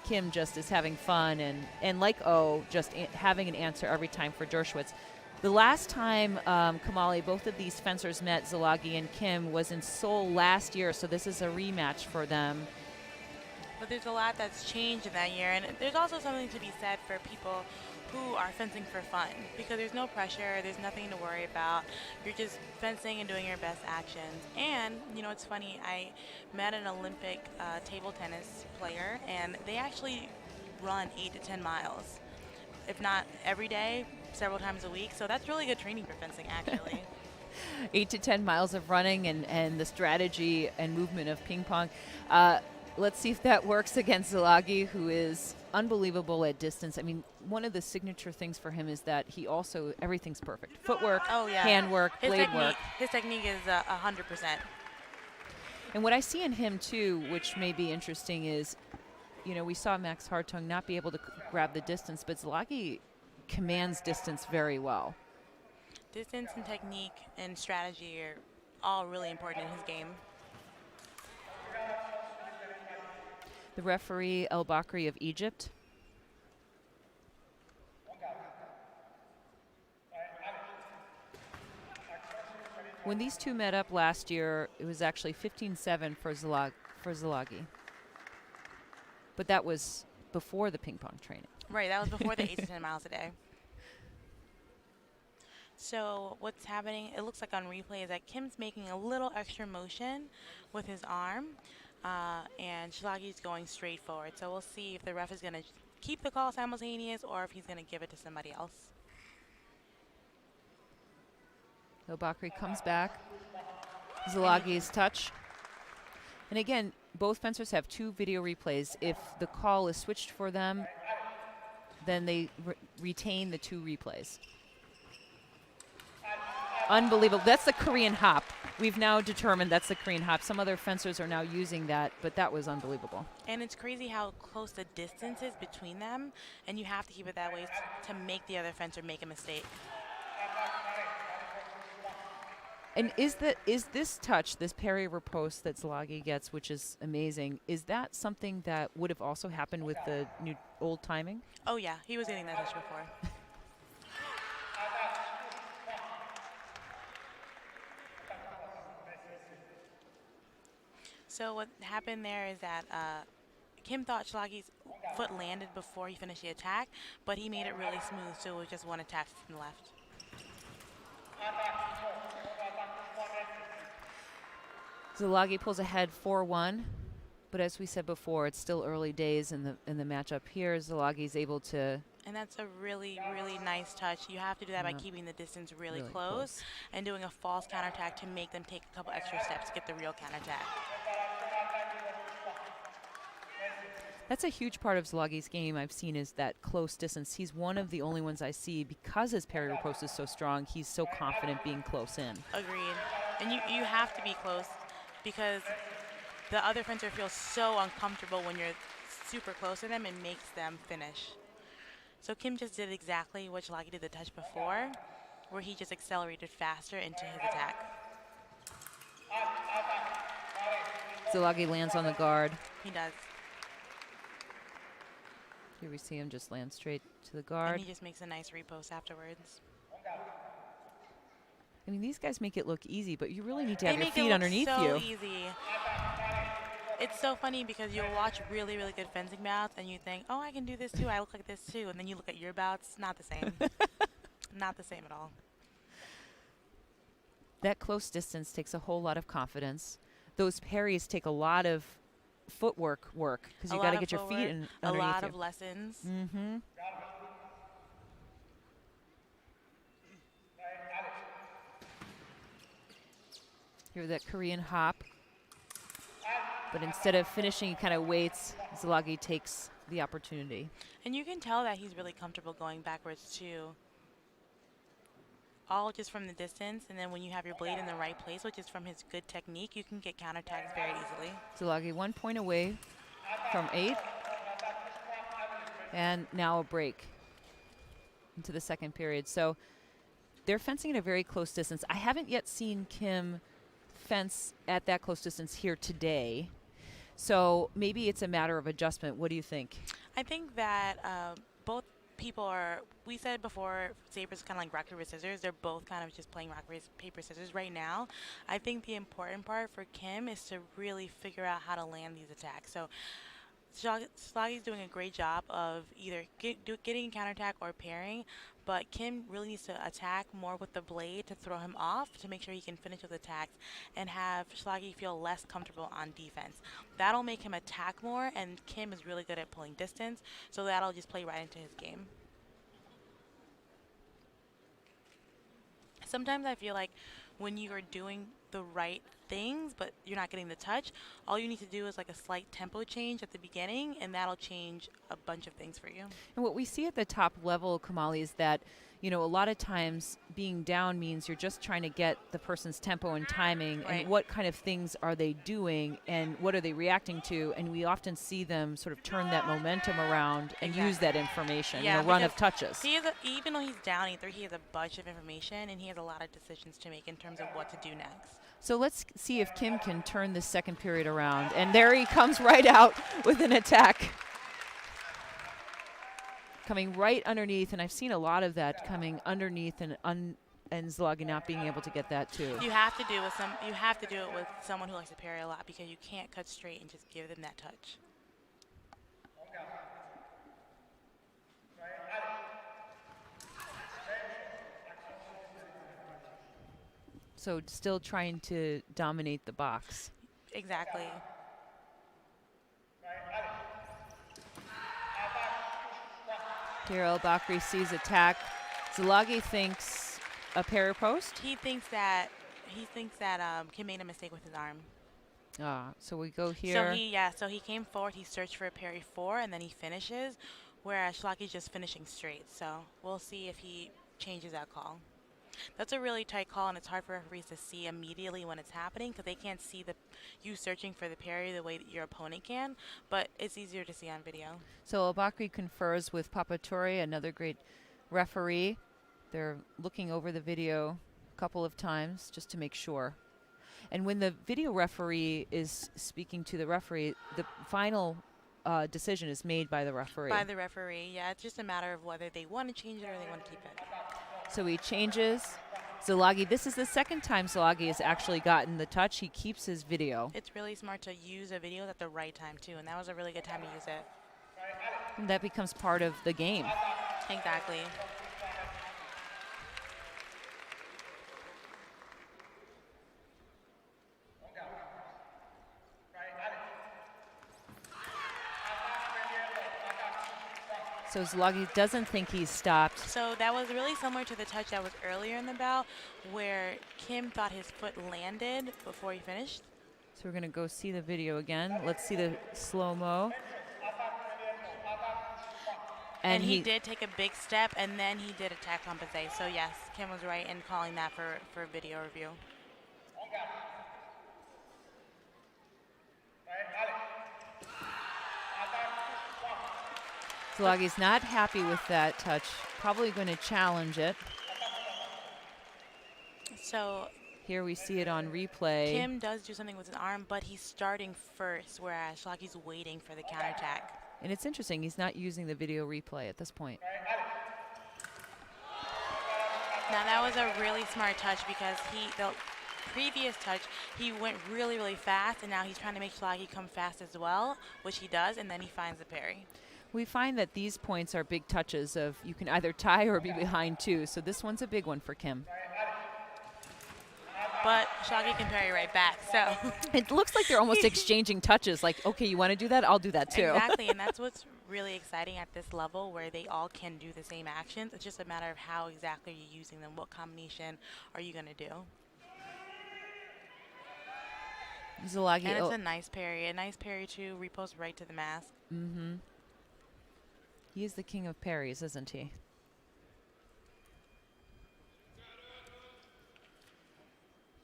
Kim just is having fun, and like just having an answer every time for Dershowitz. The last time, Kamali, both of these fencers met, Szilagyi and Kim, was in Seoul last year, so this is a rematch for them. But there's a lot that's changed in that year, and there's also something to be said for people who are fencing for fun, because there's no pressure, there's nothing to worry about. You're just fencing and doing your best actions. And, you know, it's funny, I met an Olympic table tennis player, and they actually run 8 to 10 miles, if not every day, several times a week. So that's really good training for fencing, actually. 8 to 10 miles of running and the strategy and movement of ping pong. Let's see if that works against Szilagyi, who is unbelievable at distance. I mean, one of the signature things for him is that he also, everything's perfect. Footwork, handwork, blade work. His technique is 100%. And what I see in him, too, which may be interesting, is, you know, we saw Max Hartung not be able to grab the distance, but Szilagyi commands distance very well. Distance and technique and strategy are all really important in his game. The referee, El Bakri of Egypt. When these two met up last year, it was actually 15-7 for Szilagyi. But that was before the ping pong training. Right, that was before the 8 to 10 miles a day. So what's happening, it looks like on replay, is that Kim's making a little extra motion with his arm, and Szilagyi's going straight forward. So we'll see if the ref is going to keep the call simultaneous or if he's going to give it to somebody else. El Bakri comes back. Szilagyi's touch. And again, both fencers have 2 video replays. If the call is switched for them, then they retain the 2 replays. Unbelievable. That's the Korean hop. We've now determined that's the Korean hop. Some other fencers are now using that, but that was unbelievable. And it's crazy how close the distance is between them, and you have to keep it that way to make the other fencer make a mistake. And is this touch, this parry riposte that Szilagyi gets, which is amazing, is that something that would have also happened with the new old timing? Oh yeah, he was getting that touch before. So what happened there is that Kim thought Szilagyi's foot landed before he finished the attack, but he made it really smooth, so it was just one attack from the left. Szilagyi pulls ahead 4-1, but as we said before, it's still early days in the matchup here. Szilagyi's able to. And that's a really, really nice touch. You have to do that by keeping the distance really close and doing a false counterattack to make them take a couple extra steps to get the real counterattack. That's a huge part of Szilagyi's game I've seen, is that close distance. He's one of the only ones I see, because his parry riposte is so strong, he's so confident being close in. Agreed. And you have to be close, because the other fencer feels so uncomfortable when you're super close to them and makes them finish. So Kim just did exactly what Szilagyi did the touch before, where he just accelerated faster into his attack. Szilagyi lands on the guard. He does. Here we see him just land straight to the guard. And he just makes a nice repost afterwards. I mean, these guys make it look easy, but you really need to have your feet so underneath you. Easy. It's so funny because you'll watch really, really good fencing bouts and you think, oh, I can do this too. I look like this too. And then you look at your bouts, not the same. Not the same at all. That close distance takes a whole lot of confidence. Those parries take a lot of footwork because you got to get your feet underneath you. A lot of lessons. Mm-hmm. Here, that Korean hop. But instead of finishing, he kind of waits. Szilagyi takes the opportunity. And you can tell that he's really comfortable going backwards too. All just from the distance, and then when you have your blade in the right place, which is from his good technique, you can get counterattacks very easily. Szilagyi 1 point away from 8. And now a break into the second period. So they're fencing at a very close distance. I haven't yet seen Kim fence at that close distance here today. So maybe it's a matter of adjustment. What do you think? I think that both people are, we said before, Sabre's kind of like rock, paper, scissors. They're both kind of just playing rock, paper, scissors right now. I think the important part for Kim is to really figure out how to land these attacks. So Szilagyi's doing a great job of either getting counterattack or parrying, but Kim really needs to attack more with the blade to throw him off to make sure he can finish those attacks and have Szilagyi feel less comfortable on defense. That'll make him attack more, and Kim is really good at pulling distance, so that'll just play right into his game. Sometimes I feel like when you are doing the right things but you're not getting the touch, all you need to do is like a slight tempo change at the beginning, and that'll change a bunch of things for you. And what we see at the top level, Kamali, is that, you know, a lot of times being down means you're just trying to get the person's tempo and timing, Right. and what kind of things are they doing and what are they reacting to, and we often see them sort of turn that momentum around and use that information, Yeah, run of touches. He has even though he's down either, he has a bunch of information and he has a lot of decisions to make in terms of what to do next. So let's see if Kim can turn this second period around. And there he comes right out with an attack. Coming right underneath, and I've seen a lot of that coming underneath, and Szilagyi not being able to get that too. You have to do it with someone who likes to parry a lot, because you can't cut straight and just give them that touch. So still trying to dominate the box. Exactly. Here El-Bakri sees attack. Szilagyi thinks a parry post. He thinks that Kim made a mistake with his arm. So we go here. So he came forward, he searched for a parry 4, and then he finishes, whereas Szilagyi's just finishing straight. So we'll see if he changes that call. That's a really tight call, and it's hard for referees to see immediately when it's happening, because they can't see you searching for the parry the way that your opponent can, but it's easier to see on video. So El-Bakri confers with Papatori, another great referee. They're looking over the video a couple of times just to make sure. And when the video referee is speaking to the referee, the final decision is made by the referee. By the referee, yeah. It's just a matter of whether they want to change it or they want to keep it. So he changes. Szilagyi, this is the second time Szilagyi has actually gotten the touch. He keeps his video. It's really smart to use a video at the right time, too, and that was a really good time to use it. And that becomes part of the game. Exactly. So Szilagyi doesn't think he's stopped. So that was really similar to the touch that was earlier in the bout, where Kim thought his foot landed before he finished. So we're going to go see the video again. Let's see the slow-mo. And he did take a big step, and then he did attack compensate. So yes, Kim was right in calling that for video review. Szilagyi's not happy with that touch. Probably going to challenge it. So here we see it on replay. Kim does do something with his arm, but he's starting first, whereas Szilagyi's waiting for the counterattack. And it's interesting, he's not using the video replay at this point. Now that was a really smart touch, because the previous touch, he went really, really fast, and now he's trying to make Szilagyi come fast as well, which he does, and then he finds the parry. We find that these points are big touches of you can either tie or be behind two, so this one's a big one for Kim. But Szilagyi can parry right back, so. It looks like they're almost exchanging touches, like, okay, you want to do that? I'll do that too. Exactly, and that's what's really exciting at this level, where they all can do the same actions. It's just a matter of how exactly you're using them. What combination are you going to do? Szilagyi, and it's a nice parry too, repost right to the mask. Mm-hmm. He is the king of parries, isn't he?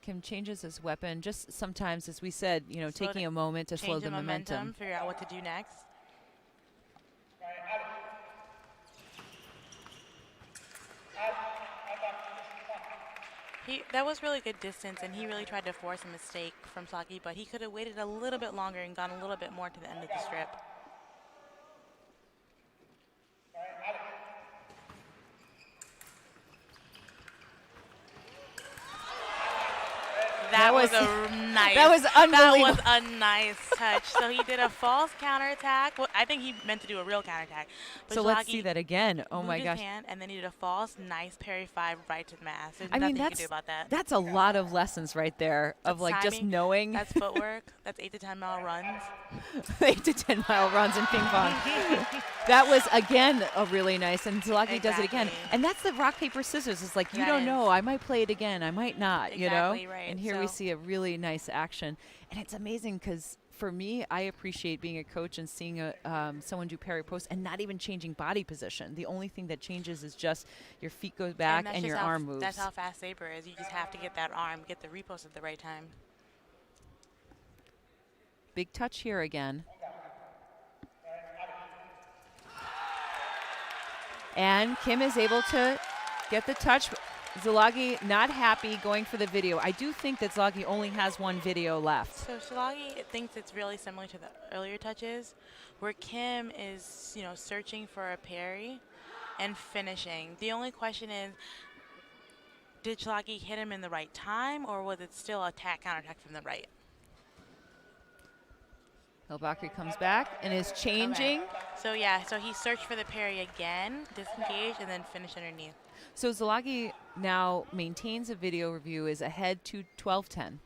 Kim changes his weapon, just sometimes, as we said, taking a moment to slow the momentum. Figure out what to do next. That was really good distance, and he really tried to force a mistake from Szilagyi, but he could have waited a little bit longer and gone a little bit more to the end of the strip. That was a nice. That was unbelievable. That was a nice touch. So he did a false counterattack. Well, I think he meant to do a real counterattack. So let's see that again. Oh my gosh. Hand, and then he did a false, nice parry 5 right to the mass. There's I mean, nothing you can do about that. That's a lot of lessons right there of like timing, just knowing. That's footwork. That's 8 to 10 mile runs. 8 to 10 mile runs in ping pong. That was again a really nice, and Szilagyi does it again. And that's the rock paper scissors. It's like you don't know. I might play it again. I might not. You know. Right. And here we see a really nice action, and it's amazing because for me, I appreciate being a coach and seeing someone do parry post and not even changing body position. The only thing that changes is just your feet go back and your arm moves. That's how fast Sabre is. You just have to get that arm, get the repost at the right time. Big touch here again. And Kim is able to get the touch. Szilagyi not happy going for the video. I do think that Szilagyi only has one video left. So Szilagyi thinks it's really similar to the earlier touches, where Kim is, searching for a parry and finishing. The only question is, did Szilagyi hit him in the right time, or was it still attack counterattack from the right? Hilbakri comes back and is changing. Okay. So he searched for the parry again, disengaged, and then finished underneath. So Szilagyi now maintains a video review, is ahead to 12-10.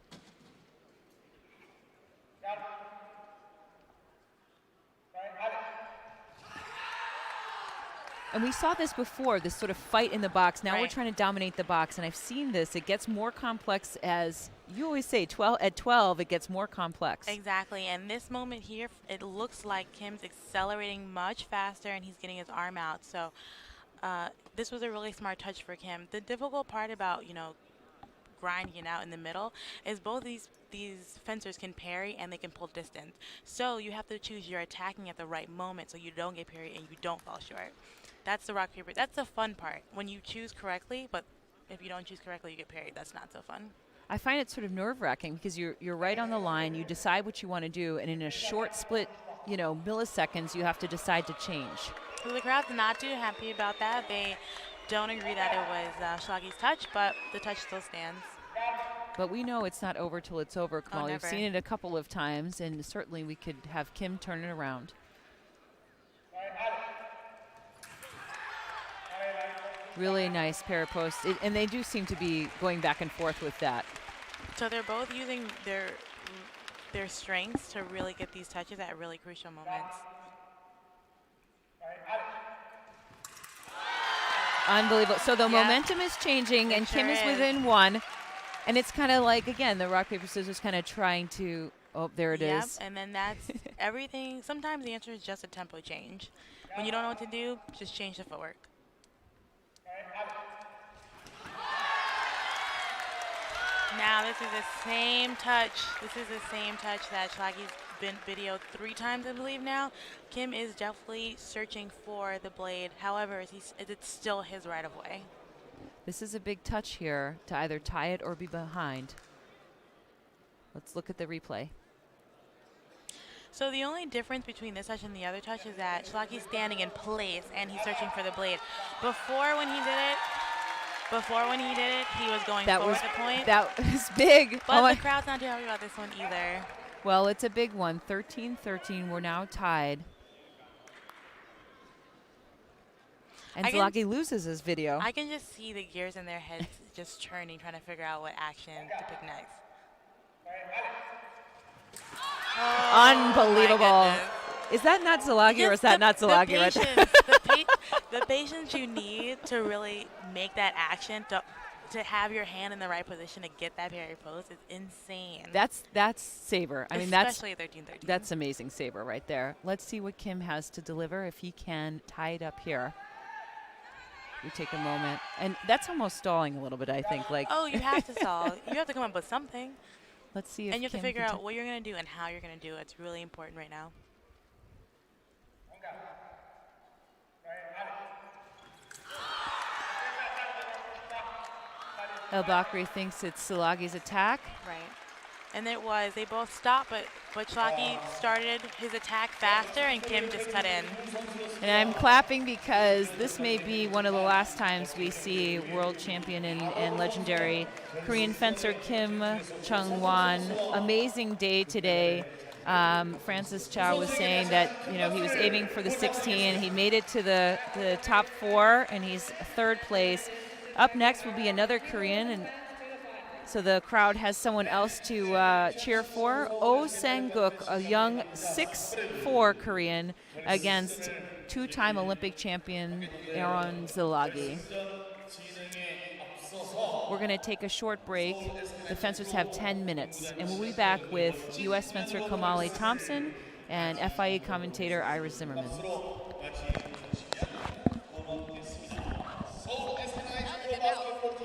And we saw this before, this sort of fight in the box. Now we're trying to dominate the box, and I've seen this. It gets more complex as you always say, at 12, it gets more complex. Exactly, and this moment here, it looks like Kim's accelerating much faster, and he's getting his arm out. So this was a really smart touch for Kim. The difficult part about, grinding it out in the middle is both these fencers can parry and they can pull distance. So you have to choose your attacking at the right moment so you don't get parried and you don't fall short. That's the rock, paper. That's the fun part, when you choose correctly, but if you don't choose correctly, you get parried. That's not so fun. I find it sort of nerve-wracking because you're right on the line. You decide what you want to do, and in a short split, milliseconds, you have to decide to change. So the crowd's not too happy about that. They don't agree that it was Szilagyi's touch, but the touch still stands. But we know it's not over till it's over, Kamal. Oh, We've seen it a couple of times, and certainly we could have Kim turn it around. Really nice pair of posts, and they do seem to be going back and forth with that. So they're both using their strengths to really get these touches at really crucial moments. Unbelievable. So the momentum is changing, and Kim is within one. And it's kind of like, again, the rock, paper, scissors kind of trying to, there it is. And then that's everything. Sometimes the answer is just a tempo change. When you don't know what to do, just change the footwork. Now this is the same touch. This is the same touch that Szilagyi's been videoed 3 times, I believe now. Kim is definitely searching for the blade. However, it's still his right of way. This is a big touch here to either tie it or be behind. Let's look at the replay. So the only difference between this touch and the other touch is that Szilagyi's standing in place and he's searching for the blade. Before when he did it, he was going forward at the point. That was big. But the crowd's not too happy about this one either. Well, it's a big one. 13-13. We're now tied. And Szilagyi loses his video. I can just see the gears in their heads just churning, trying to figure out what action to pick next. Unbelievable. Is that not Szilagyi, or is that not Szilagyi right there? The patience you need to really make that action, to have your hand in the right position to get that parry post is insane. That's Sabre. I mean, especially 13-13. That's amazing Sabre right there. Let's see what Kim has to deliver if he can tie it up here. We take a moment, and that's almost stalling a little bit, I think. You have to stall. You have to come up with something. Let's see if and you have Kim to figure out what you're going to do and how you're going to do it. It's really important right now. El Bakri thinks it's Szilagyi's attack. Right. And it was. They both stopped, but Szilagyi started his attack faster, and Kim just cut in. And I'm clapping because this may be one of the last times we see world champion and legendary Korean fencer Kim Junghwan. Amazing day today. Francis Chow was saying that he was aiming for the 16. He made it to the top 4, and he's third place. Up next will be another Korean, and so the crowd has someone else to cheer for. Oh Sang-guk, a young 6'4" Korean, against two-time Olympic champion Aron Szilagyi. We're going to take a short break. The fencers have 10 minutes, and we'll be back with U.S. fencer Kamali Thompson and FIA commentator Iris Zimmerman.